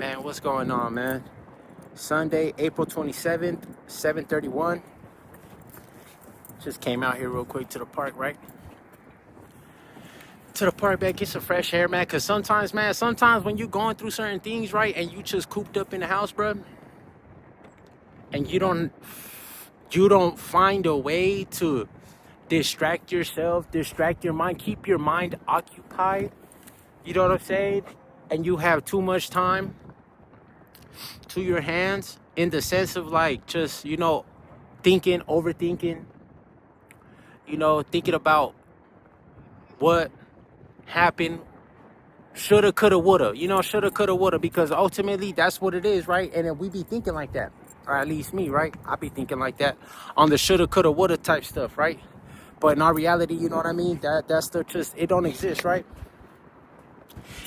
Man, what's going on, man? Sunday, April 27th, 7:31. Just came out here real quick to the park, right? To the park, man, get some fresh air, man. Cause sometimes, man, when you going through certain things, right, and you just cooped up in the house, bro, and you don't find a way to distract yourself, distract your mind, keep your mind occupied. You know what I'm saying? And you have too much time to your hands in the sense of like just, thinking, overthinking, thinking about what happened, shoulda, coulda, woulda, shoulda, coulda, woulda, because ultimately that's what it is, right? And then we be thinking like that, or at least me, right? I be thinking like that on the shoulda, coulda, woulda type stuff, right? But in our reality, you know what I mean? That's the just, it don't exist, right?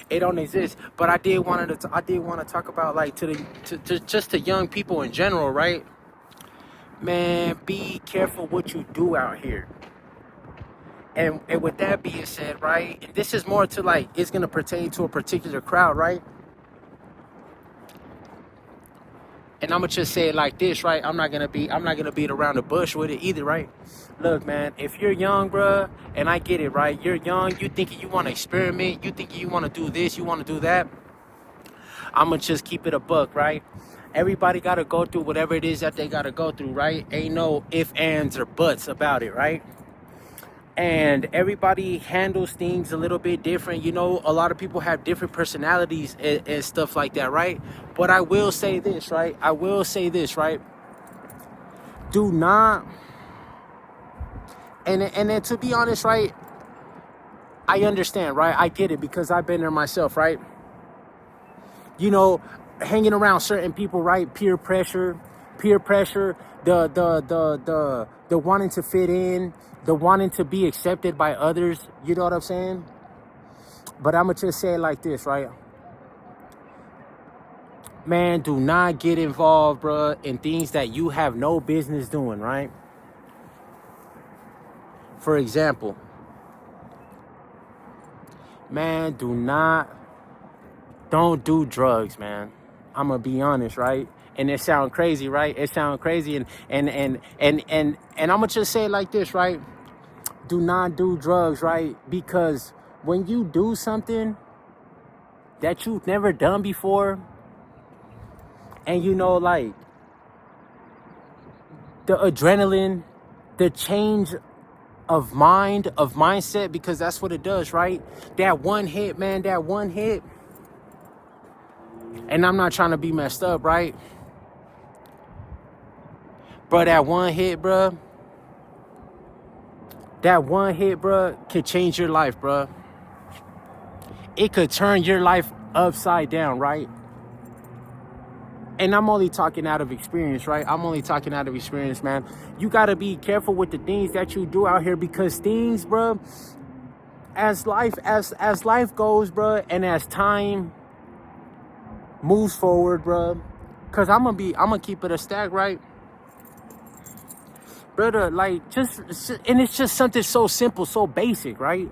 It don't exist. But I did want to talk about like to just to young people in general, right? Man, be careful what you do out here. And with that being said, right, and this is more to like, it's gonna pertain to a particular crowd, right? And I'm gonna just say it like this, right? I'm not gonna beat around the bush with it either, right? Look, man, if you're young, bruh, and I get it, right? You're young, you thinking you wanna experiment, you thinking you wanna do this, you wanna do that. I'm gonna just keep it a buck, right? Everybody gotta go through whatever it is that they gotta go through, right? Ain't no ifs, ands, or buts about it, right? And everybody handles things a little bit different. A lot of people have different personalities and stuff like that, right? But I will say this, right? Do not, and then to be honest, right? I understand, right? I get it because I've been there myself, right? You know, Hanging around certain people, right? Peer pressure, the wanting to fit in, the wanting to be accepted by others. You know what I'm saying? But I'm gonna just say it like this, right? Man, do not get involved, bruh, in things that you have no business doing, right? For example, man, don't do drugs, man. I'm gonna be honest, right? And it sounds crazy, right? It sounds crazy, and I'm gonna just say it like this, right? Do not do drugs, right? Because when you do something that you've never done before, and like the adrenaline, the change of mindset, because that's what it does, right? That one hit, man, that one hit. And I'm not trying to be messed up, right? Bro, that one hit, bro, could change your life, bro. It could turn your life upside down, right? And I'm only talking out of experience, right? Man. You got to be careful with the things that you do out here, because things, bro, as life goes, bro, and as time moves forward, bro, because I'm gonna keep it a stack, right? Brother, like, and it's just something so simple, so basic, right?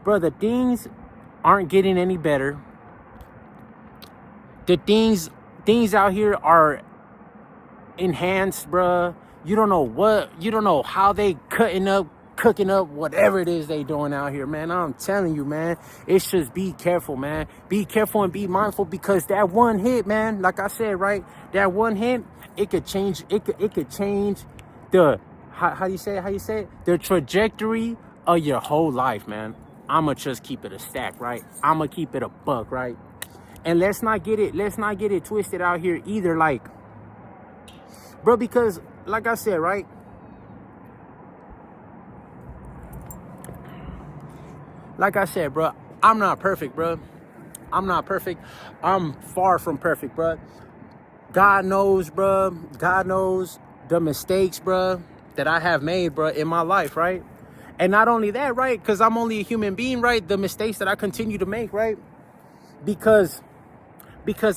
Brother, things aren't getting any better. The things out here are enhanced, bruh. You don't know how they cooking up whatever it is they doing out here, man. I'm telling you, man. It's just be careful, man. Be careful and be mindful, because that one hit, man, like I said, right? That one hit, it could change the how you say it? The trajectory of your whole life, man. I'ma just keep it a stack, right? I'ma keep it a buck, right? And let's not get it twisted out here either, like, bro, because like I said, right? Like I said, bro, I'm not perfect, bro. I'm not perfect. I'm far from perfect, bro. God knows, bro. God knows the mistakes, bro, that I have made, bro, in my life, right? And not only that, right? Because I'm only a human being, right? The mistakes that I continue to make, right? Because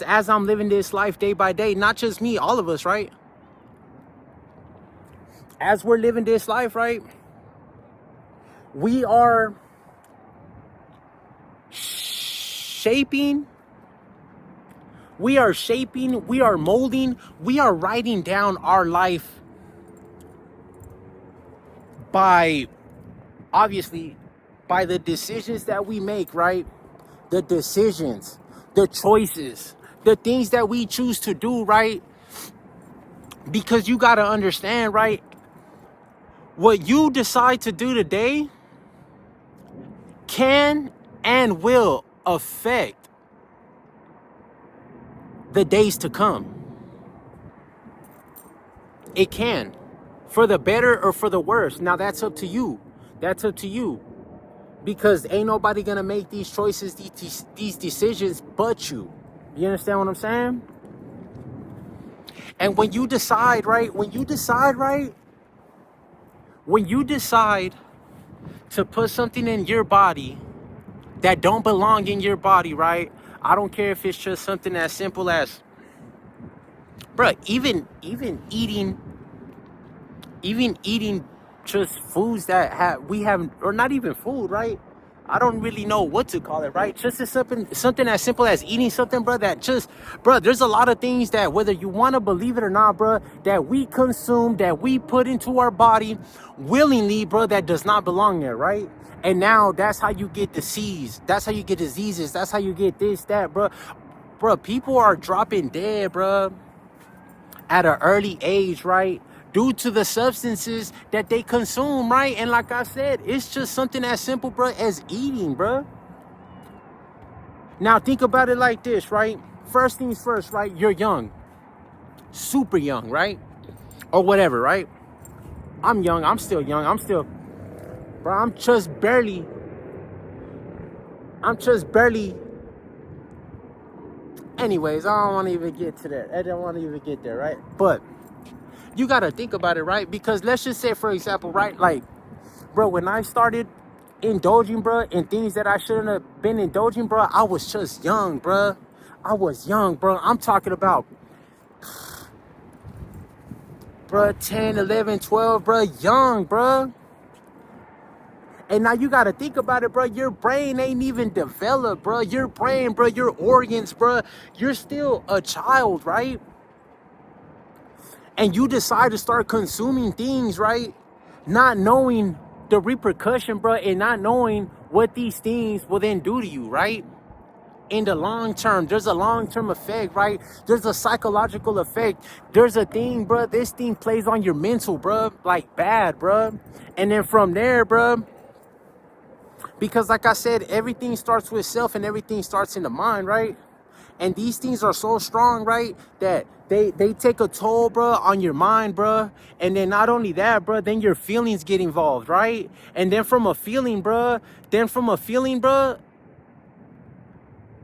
as I'm living this life day by day, not just me, all of us, right? As we're living this life, right? We are shaping We are shaping, we are molding, we are writing down our life by, obviously, by the decisions that we make, right? The decisions, the choices, the things that we choose to do, right? Because you got to understand, right? What you decide to do today can and will affect the days to come. It can, for the better or for the worse. Now that's up to you. That's up to you. Because ain't nobody gonna make these choices, these decisions but you. You understand what I'm saying? And when you decide, right? When you decide to put something in your body that don't belong in your body, right? I don't care if it's just something as simple as, bruh, even eating just foods that we have, or not even food, right? I don't really know what to call it, right? Just as something as simple as eating something, bro, that just, bro, there's a lot of things that, whether you want to believe it or not, bro, that we consume, that we put into our body willingly, bro, that does not belong there, right? And now that's how you get disease. That's how you get diseases. That's how you get this, that, bro. Bro, people are dropping dead, bro, at an early age, right? Due to the substances that they consume, right? And like I said, it's just something as simple, bro, as eating, bro. Now think about it like this, right? First things first, right? You're young, super young, right? Or whatever, right? I'm young, I'm still young, bro, I'm just barely, anyways, I don't want to even get to that. I don't want to even get there, right? But you got to think about it, right? Because let's just say, for example, right? Like, bro, when I started indulging, bro, in things that I shouldn't have been indulging, bro, I was just young, bro. I was young, bro. I'm talking about, bro, 10, 11, 12, bro, young, bro. And now you got to think about it, bro. Your brain ain't even developed, bro. Your brain, bro, your organs, bro. You're still a child, right? And you decide to start consuming things, right? Not knowing the repercussion, bro, and not knowing what these things will then do to you, right? In the long term, there's a long-term effect, right? There's a psychological effect. There's a thing, bro. This thing plays on your mental, bro, like bad, bro. And then from there, bro, because like I said, everything starts with self and everything starts in the mind, right? And these things are so strong, right, that they take a toll, bro, on your mind, bro. And then not only that, bro, then your feelings get involved, right? And then from a feeling, bro,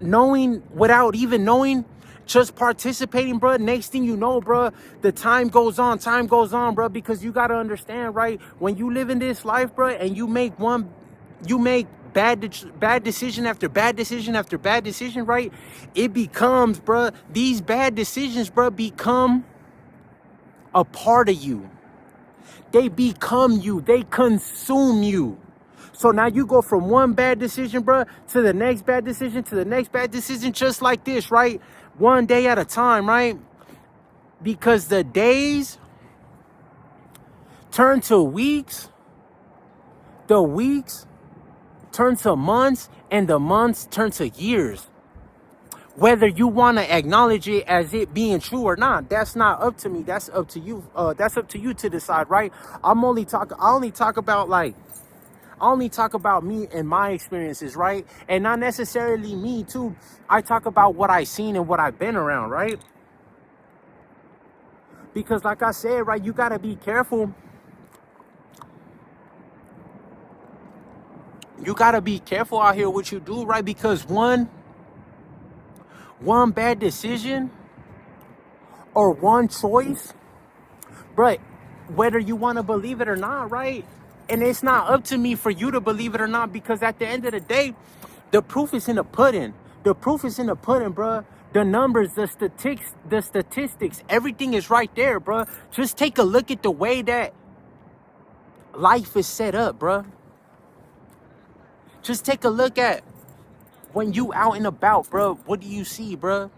knowing without even knowing, just participating, bro, next thing you know, bro, the time goes on, bro, because you got to understand, right? When you live in this life, bro, and you make bad decision after bad decision after bad decision, right? It becomes, bro, these bad decisions, bro, become a part of you. They become you. They consume you. So now you go from one bad decision, bro, to the next bad decision, to the next bad decision, just like this, right? One day at a time, right? Because the days turn to weeks, the weeks turn to months, and the months turn to years. Whether you want to acknowledge it as it being true or not, that's not up to me. That's up to you. That's up to you to decide, right? I only talk about me and my experiences, right? And not necessarily me too. I talk about what I've seen and what I've been around, right? Because like I said, right, you got to be careful. You got to be careful out here what you do, right? Because one bad decision or one choice, right, whether you want to believe it or not, right? And it's not up to me for you to believe it or not, because at the end of the day, the proof is in the pudding. The proof is in the pudding, bro. The numbers, the statistics, everything is right there, bro. Just take a look at the way that life is set up, bro. Just take a look at when you out and about, bro. What do you see, bro?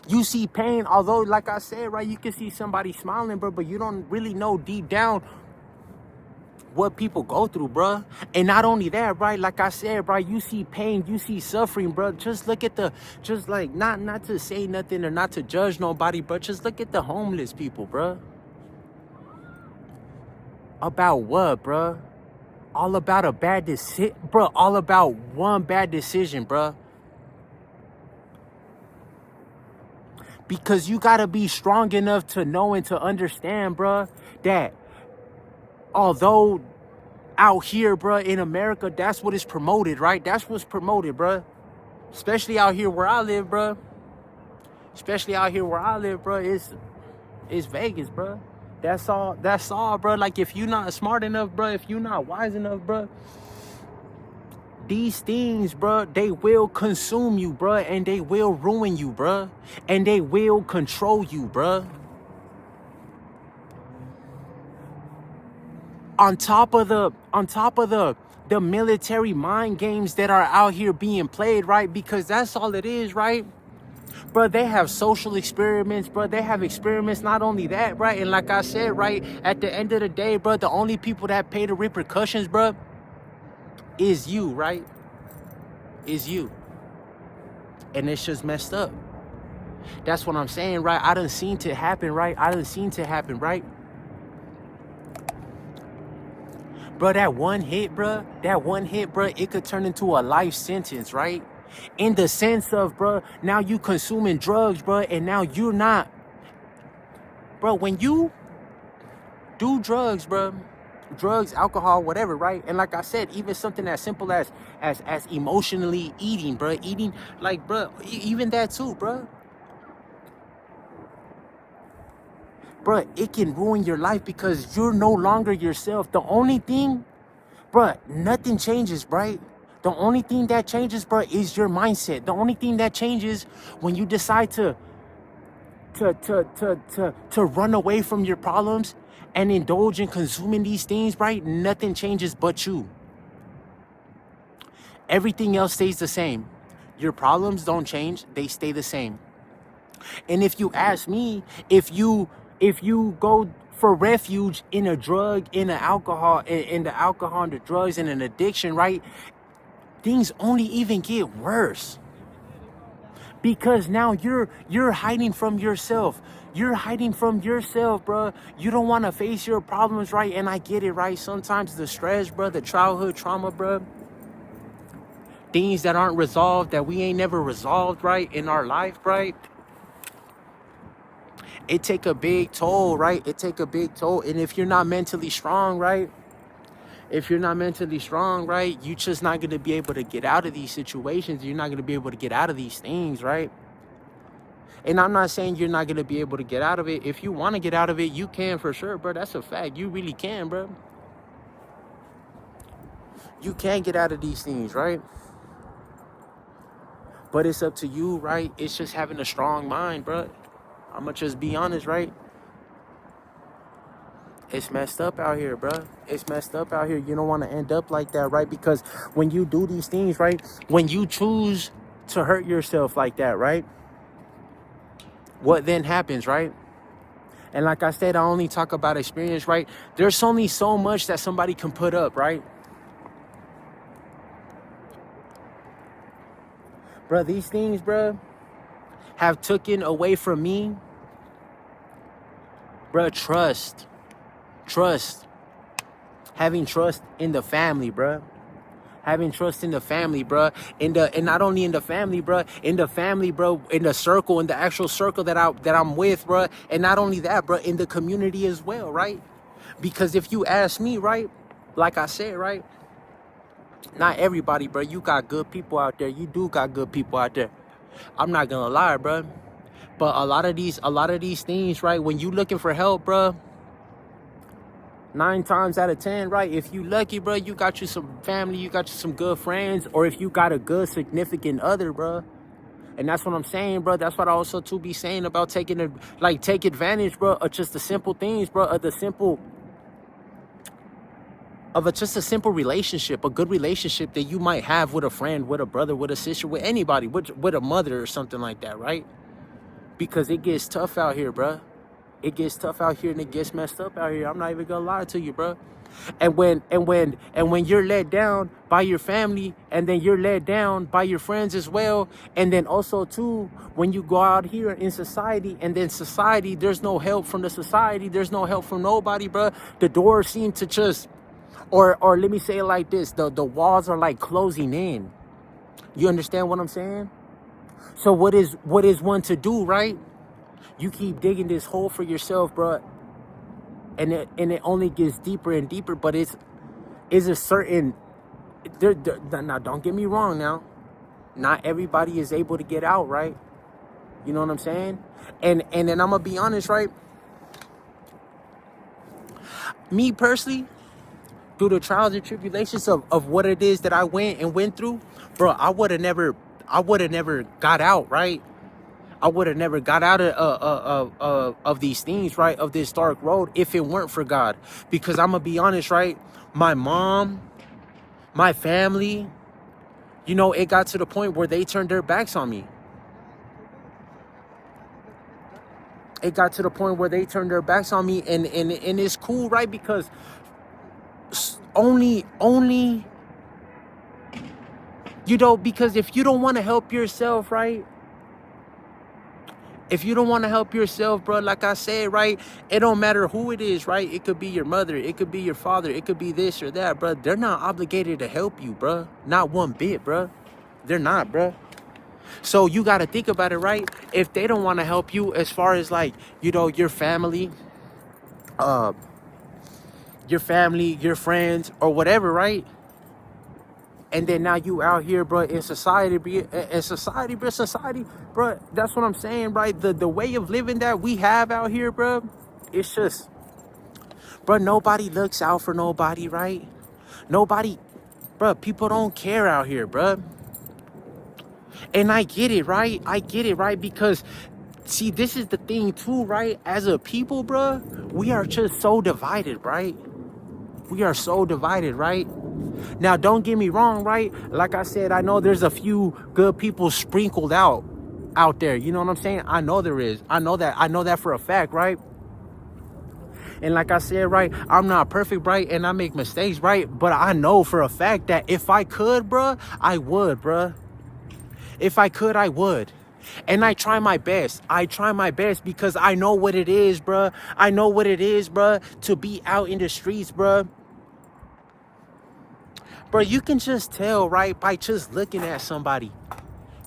You see pain, although, like I said, right, you can see somebody smiling, bro, but you don't really know deep down what people go through, bro. And not only that, right, like I said, right, you see pain, you see suffering, bro. Just look at just like, not to say nothing or not to judge nobody, but just look at the homeless people, bro. About what, bro? All about a bad decision, bro. All about one bad decision, bro. Because you gotta be strong enough to know and to understand, bro, that although out here, bro, in America, that's what is promoted, right? That's what's promoted, bro. Especially out here where I live, bro. Especially out here where I live, bro. It's Vegas, bro. That's all, bro. Like, if you're not smart enough, bro, if you're not wise enough, bro, these things, bro, they will consume you, bro, and they will ruin you, bro, and they will control you, bro. On top of the military mind games that are out here being played, right? Because that's all it is, right? Bro, they have social experiments, bro. They have experiments, not only that, right? And like I said, right, at the end of the day, bro, the only people that pay the repercussions, bro, is you, right? Is you. And it's just messed up. That's what I'm saying, right? I done seen it happen, right? Bro, that one hit, bro, it could turn into a life sentence, right? In the sense of, bro, now you consuming drugs, bro, and now you're not. Bro, when you do drugs, bro, drugs, alcohol, whatever, right? And like I said, even something as simple as emotionally eating, bro, like, bro, even that too, bro. Bro, it can ruin your life because you're no longer yourself. The only thing, bro, nothing changes, right? The only thing that changes, bro, is your mindset. The only thing that changes when you decide to run away from your problems and indulge in consuming these things, right? Nothing changes but you. Everything else stays the same. Your problems don't change, they stay the same. And if you ask me, if you go for refuge in a drug, in the alcohol, the drugs, and an addiction, right? Things only even get worse. Because now you're hiding from yourself. You're hiding from yourself, bro. You don't want to face your problems, right? And I get it, right? Sometimes the stress, bro, the childhood trauma, bro, things that aren't resolved, that we ain't never resolved, right, in our life, right? It take a big toll, right? It take a big toll. And if you're not mentally strong, right? You're just not going to be able to get out of these situations. You're not going to be able to get out of these things, right? And I'm not saying you're not going to be able to get out of it. If you want to get out of it, you can for sure, bro. That's a fact. You really can, bro. You can get out of these things, right? But it's up to you, right? It's just having a strong mind, bro. I'm going to just be honest, right? It's messed up out here, bro. It's messed up out here. You don't want to end up like that, right? Because when you do these things, right? When you choose to hurt yourself like that, right? What then happens, right? And like I said, I only talk about experience, right? There's only so much that somebody can put up, right? Bro, these things, bro, have taken away from me, bro, trust, having trust in the family, bro, having trust in the family, bro, and not only in the family, bro, in the circle, in the actual circle that I'm with, bro, and not only that, bro, in the community as well, right? Because if you ask me, right, like I said, right, not everybody, bro, you got good people out there. You do got good people out there. I'm not gonna lie, bro. But a lot of these things, right, when you looking for help, bro, 9 times out of 10, right, if you lucky, bro, you got you some family, you got you some good friends, or if you got a good significant other, bro. And that's what I'm saying, bro. That's what I also too be saying about take advantage, bro, of just the simple things, bro, just a simple relationship, a good relationship that you might have with a friend, with a brother, with a sister, with anybody, with a mother or something like that, right? because it gets tough out here, bruh. It gets tough out here and it gets messed up out here. I'm not even gonna lie to you, bruh. And when you're let down by your family, and then you're let down by your friends as well, and then also too, when you go out here in society, and then society, there's no help from the society, there's no help from nobody, bruh. The doors seem to just, or let me say it like this, the walls are like closing in. You understand what I'm saying? So what is one to do, right? You keep digging this hole for yourself, bruh, and it only gets deeper and deeper. But it's a certain now, don't get me wrong. Now, not everybody is able to get out, right? You know what I'm saying? And then I'm gonna be honest, right? Me personally, through the trials and tribulations of what it is that I went through, bro, I would have never got out, right? I would have never got out of these things, right? Of this dark road, if it weren't for God. Because I'm gonna be honest, right? My mom, my family, you know, it got to the point where they turned their backs on me. It got to the point where they turned their backs on me, and it's cool, right? Because only, you know, because if you don't want to help yourself, right? If you don't want to help yourself, bro, like I said, right, it don't matter who it is, right? It could be your mother, it could be your father, it could be this or that, bro. They're not obligated to help you, bro. Not one bit, bro. They're not, bro. So you got to think about it, right? If they don't want to help you, as far as like, you know, your family, your friends, or whatever, right? And then now you out here, bro, in society, bro. That's what I'm saying, right? The way of living that we have out here, bro, it's just, bro, nobody looks out for nobody, right? Nobody, bro, people don't care out here, bro. And I get it, right? I get it, right? Because, see, this is the thing too, right? As a people, bro, we are just so divided, right? We are so divided, right? Now, don't get me wrong, right? Like I said, I know there's a few good people sprinkled out there. You know what I'm saying? I know there is. I know that for a fact, right? And like I said, right, I'm not perfect, right? And I make mistakes, right? But I know for a fact that if I could, bruh, I would, bruh. If I could, I would. And I try my best. I try my best because I know what it is, bruh. I know what it is, bruh, to be out in the streets, bruh. Bro, you can just tell, right, by just looking at somebody.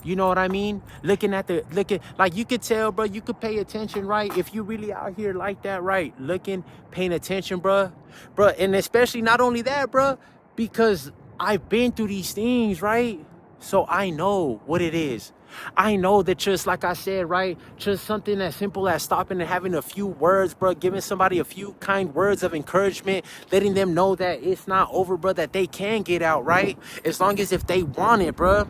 You know what I mean? Like you could tell, bro, you could pay attention, right? If you really out here like that, right? Looking, paying attention, bro. Bro, and especially not only that, bro, because I've been through these things, right? So I know what it is. I know that, just like I said, right? Just something as simple as stopping and having a few words, bro, giving somebody a few kind words of encouragement, letting them know that it's not over, bro, that they can get out, right? As long as if they want it, bro.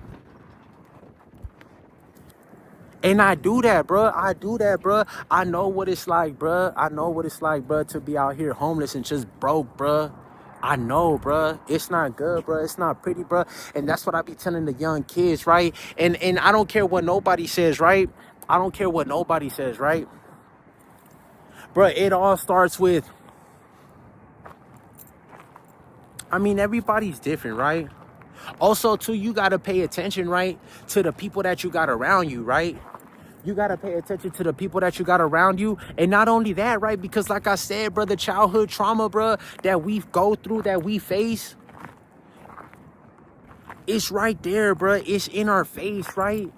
And I do that, bro. I do that, bro. I know what it's like, bro. I know what it's like, bro, to be out here homeless and just broke, bro. I know, bro. It's not good, bro. It's not pretty, bro. And that's what I be telling the young kids, right? And I don't care what nobody says, right? I don't care what nobody says, right? Bro, it all starts with, I mean, everybody's different, right? Also, too, you got to pay attention, right, to the people that you got around you, right? You got to pay attention to the people that you got around you. And not only that, right? Because like I said, bro, the childhood trauma, bro, that we go through, that we face, it's right there, bro. It's in our face, right?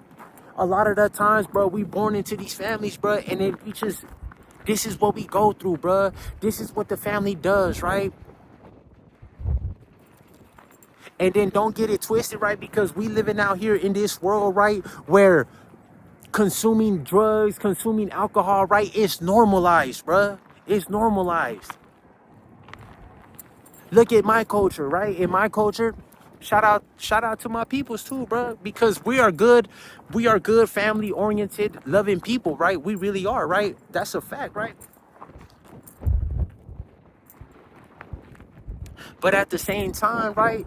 A lot of the times, bro, we born into these families, bro, and then we just, this is what we go through, bro. This is what the family does, right? And then don't get it twisted, right? Because we living out here in this world, right, where consuming drugs, consuming alcohol, right, it's normalized, bruh. It's normalized. Look at my culture, right? In my culture, shout out to my peoples too, bruh, because we are good, family oriented, loving people, right? We really are, right? That's a fact, right? But at the same time, right,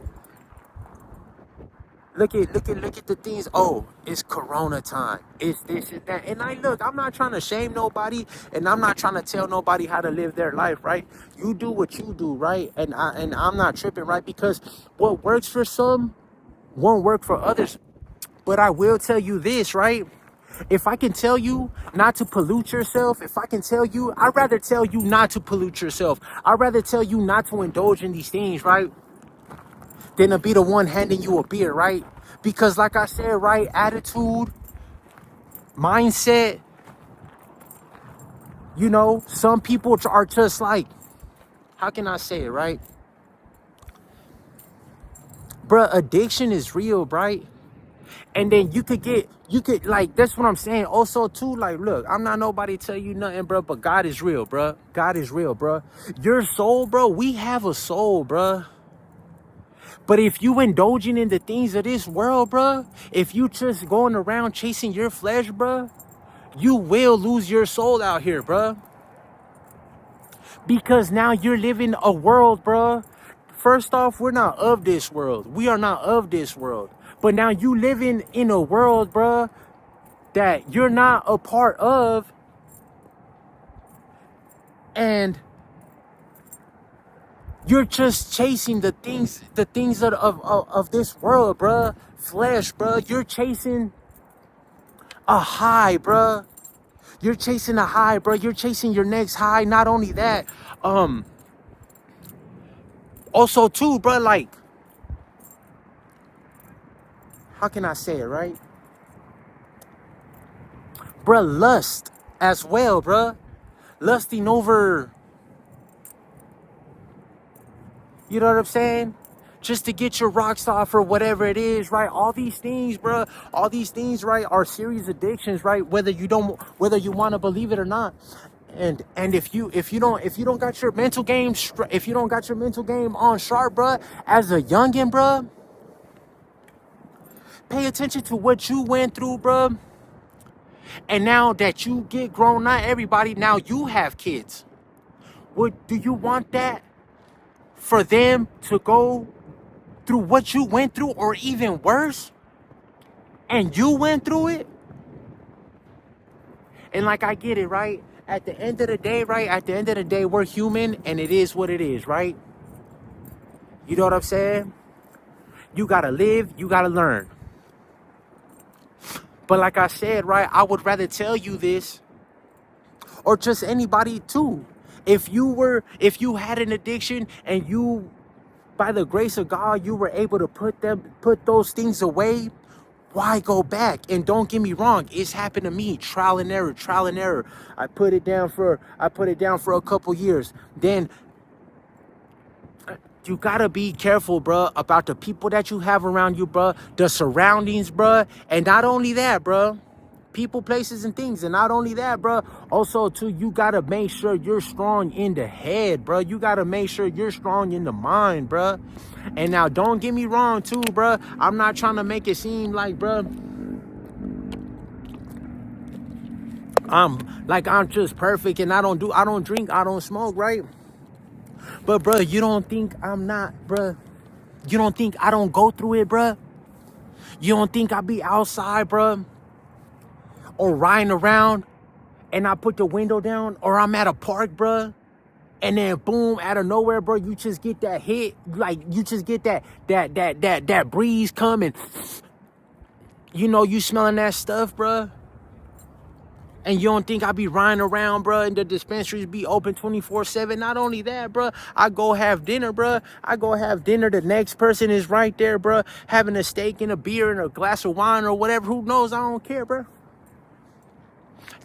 Look at the things. Oh, it's Corona time. It's this and that. And I'm not trying to shame nobody, and I'm not trying to tell nobody how to live their life, right? You do what you do, right? And I'm not tripping, right? Because what works for some won't work for others. But I will tell you this, right? If I can tell you not to pollute yourself, if I can tell you, I'd rather tell you not to pollute yourself. I'd rather tell you not to indulge in these things, right? Than to be the one handing you a beer, right? Because like I said, right, attitude, mindset, some people are just like, how can I say it, right? Bruh, addiction is real, right? And then like, that's what I'm saying. Also, too, like, look, I'm not nobody tell you nothing, bro, but God is real, bro. God is real, bro. Your soul, bro, we have a soul, bro. But if you indulging in the things of this world, bro, if you just going around chasing your flesh, bro, you will lose your soul out here, bro. Because now you're living a world, bro. First off, we're not of this world. We are not of this world. But now you living in a world, bro, that you're not a part of. And you're just chasing the things of this world, bro. Flesh, bro. You're chasing a high, bro. You're chasing a high, bro. You're chasing your next high. Not only that, also too, bro, like, how can I say it, right? Bro, lust as well, bro. Lusting over, you know what I'm saying? Just to get your rocks off or whatever it is, right? All these things, bro. All these things, right, are serious addictions, right? Whether you want to believe it or not. And if you don't got your mental game, if you don't got your mental game on sharp, bro, as a youngin, bro, pay attention to what you went through, bro. And now that you get grown, not everybody, now you have kids. Do you want that for them to go through what you went through, or even worse, and you went through it? And like, I get it, right? At the end of the day, right? At the end of the day, we're human, and it is what it is, right? You know what I'm saying? You gotta live, you gotta learn. But like I said, right, I would rather tell you this, or just anybody too. If you had an addiction and you, by the grace of God, you were able to put those things away, why go back? And don't get me wrong, it's happened to me. Trial and error. I put it down for a couple years. Then you gotta be careful, bro, about the people that you have around you, bro, the surroundings, bro. And not only that, bro, people, places, and things. And not only that, bro, also too, you gotta make sure you're strong in the head, bro. You gotta make sure you're strong in the mind, bro. And now, don't get me wrong too, bro. I'm not trying to make it seem like, bro, I'm just perfect and I don't drink, I don't smoke, right? But, bro, you don't think I'm not, bro? You don't think I don't go through it, bro? You don't think I be outside, bro? Or riding around and I put the window down, or I'm at a park, bro, and then boom, out of nowhere, bro, you just get that hit, like, you just get that breeze coming, you smelling that stuff, bro. And you don't think I be riding around, bro, and the dispensaries be open 24/7? Not only that, bro, I go have dinner, bro. The next person is right there, bro, having a steak and a beer and a glass of wine or whatever. Who knows? I don't care, bro.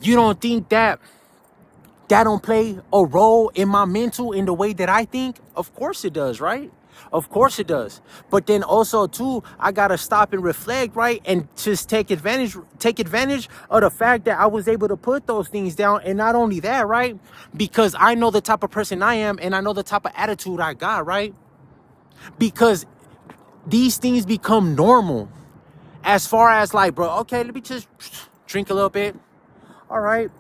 You don't think that don't play a role in my mental, in the way that I think? Of course it does, right? Of course it does. But then also too, I gotta stop and reflect, right? And just take advantage of the fact that I was able to put those things down. And not only that, right? Because I know the type of person I am, and I know the type of attitude I got, right? Because these things become normal. As far as like, bro, okay, let me just drink a little bit. All right.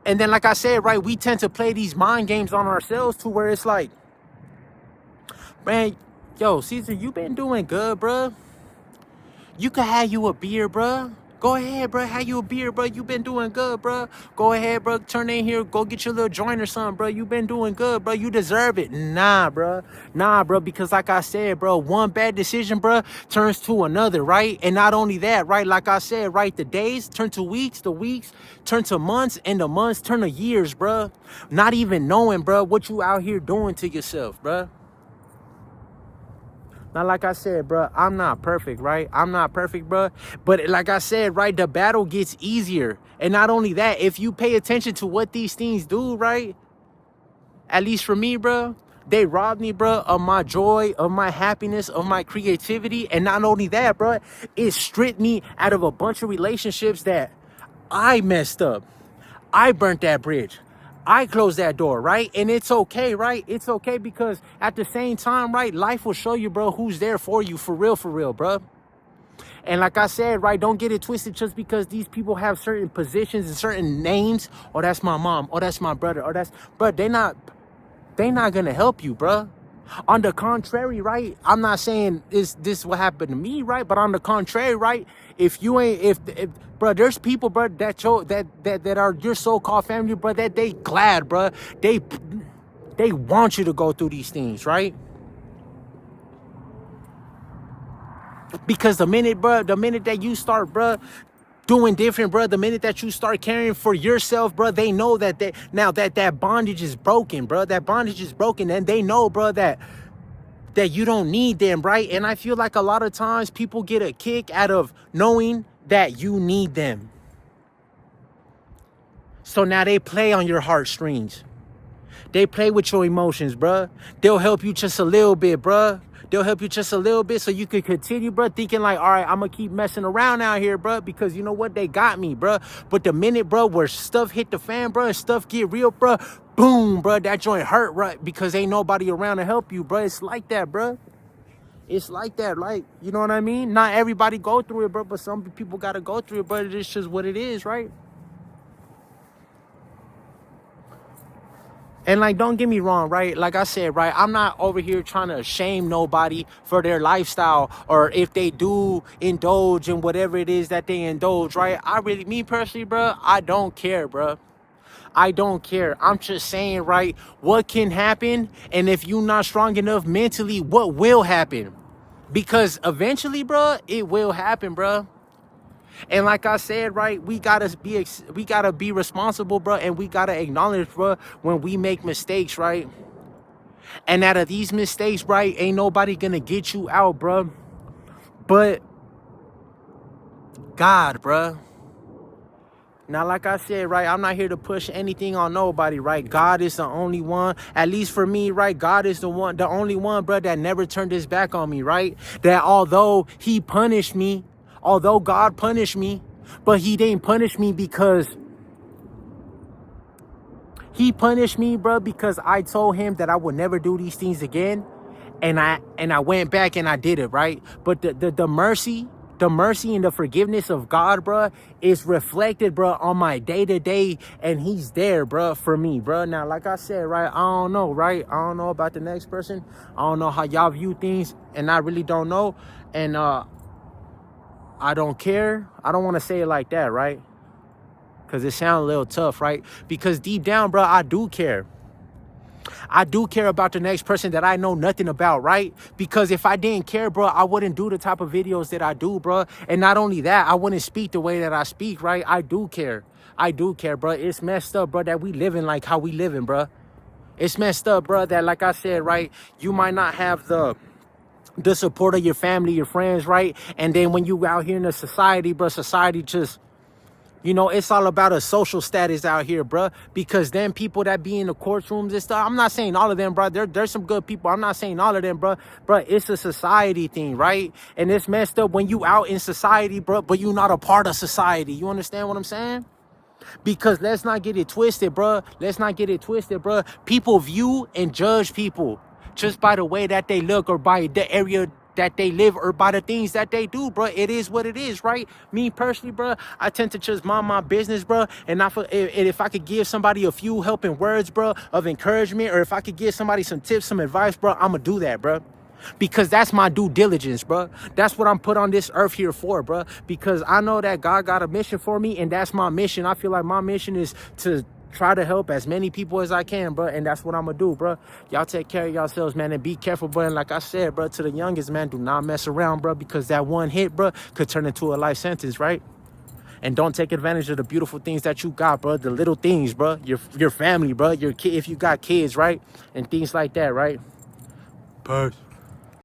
And then, like I said, right, we tend to play these mind games on ourselves, to where it's like, man, yo, Caesar, you been doing good, bro. You can have you a beer, bro. Go ahead, bro. Have you a beer, bro. You been doing good, bro. Go ahead, bro. Turn in here. Go get your little joint or something, bro. You been doing good, bro. You deserve it. Nah, bro. Nah, bro. Because like I said, bro, one bad decision, bro, turns to another, right? And not only that, right? Like I said, right? The days turn to weeks. The weeks turn to months. And the months turn to years, bro. Not even knowing, bro, what you out here doing to yourself, bro. Now, like I said, bro, I'm not perfect, right? I'm not perfect, bro. But like I said, right, the battle gets easier. And not only that, if you pay attention to what these things do, right, at least for me, bro, they robbed me, bro, of my joy, of my happiness, of my creativity. And not only that, bro, it stripped me out of a bunch of relationships that I messed up. I burnt that bridge. I closed that door, right? And it's okay, right? It's okay because at the same time, right, life will show you, bro, who's there for you for real, bro. And like I said, right, don't get it twisted just because these people have certain positions and certain names. Oh, that's my mom. Oh, that's my brother. Oh, that's, bro, they not gonna help you, bro. On the contrary, right? I'm not saying this what happened to me, right? But on the contrary, right? If you ain't, if bro, there's people, bro, that are your so-called family, bro, that they glad, bro. They want you to go through these things, right? Because the minute that you start, bro, doing different, bro, the minute that you start caring for yourself, bro, they know that that bondage is broken, bro. That bondage is broken, and they know, bro, that you don't need them, right? And I feel like a lot of times people get a kick out of knowing that you need them. So now they play on your heartstrings. They play with your emotions, bro. They'll help you just a little bit, bro. They'll help you just a little bit so you can continue, bro, thinking like, all right, I'm going to keep messing around out here, bro, because you know what? They got me, bro. But the minute, bro, where stuff hit the fan, bro, and stuff get real, bro, boom, bro, that joint hurt, right? Because ain't nobody around to help you, bro. It's like that, bro. It's like that, like, you know what I mean? Not everybody go through it, bro, but some people got to go through it, but it's just what it is, right? And like, don't get me wrong, right? Like I said, right, I'm not over here trying to shame nobody for their lifestyle or if they do indulge in whatever it is that they indulge, right? Me personally, bro, I don't care, bro. I don't care. I'm just saying, right, what can happen? And if you're not strong enough mentally, what will happen? Because eventually, bro, it will happen, bro. And like I said, right, we gotta be responsible, bro, and we gotta acknowledge, bro, when we make mistakes, right? And out of these mistakes, right, ain't nobody gonna get you out, bro, but God, bro. Now, like I said, right, I'm not here to push anything on nobody, right? God is the only one, at least for me, right? God is the only one, bro, that never turned his back on me, right? That although God punished me, but he didn't punish me because he punished me, bro, because I told him that I would never do these things again. And I went back and I did it, right? But the mercy and the forgiveness of God, bro, is reflected, bro, on my day-to-day, and he's there, bro, for me, bro. Now, like I said, right, I don't know, right? I don't know about the next person. I don't know how y'all view things, and I really don't know. And I don't care. I don't want to say it like that, right? Because it sounds a little tough, right? Because deep down, bro, I do care. I do care about the next person that I know nothing about, right? Because if I didn't care, bro, I wouldn't do the type of videos that I do, bro. And not only that, I wouldn't speak the way that I speak, right? I do care. I do care, bro. It's messed up, bro, that we living like how we living, bro. It's messed up, bro, that, like I said, right, you might not have the support of your family, your friends, right? And then when you out here in the society, bro, society just, you know, it's all about a social status out here, bro. Because then people that be in the courtrooms and stuff, I'm not saying all of them, bro. There's some good people. I'm not saying all of them, bro. Bro, it's a society thing, right? And it's messed up when you out in society, bro, but you not a part of society. You understand what I'm saying? Because let's not get it twisted, bro. Let's not get it twisted, bro. People view and judge people just by the way that they look or by the area that they live or by the things that they do, bro. It is what it is, right? Me personally, bro, I tend to just mind my business, bro. And if I could give somebody a few helping words, bro, of encouragement, or if I could give somebody some tips, some advice, bro, I'm gonna do that, bro. because that's my due diligence, bro. That's what I'm put on this earth here for, bro. Because I know that God got a mission for me, and that's my mission. I feel like my mission is to try to help as many people as I can, bro. And that's what I'm gonna do, bro. Y'all take care of yourselves, man, and be careful, bro. And like I said, bro, to the youngest, man, do not mess around, bro, because that one hit, bro, could turn into a life sentence, right? And don't take advantage of the beautiful things that you got, bro. The little things, bro. Your family, bro. Your kid, if you got kids, right? And things like that, right? Peace.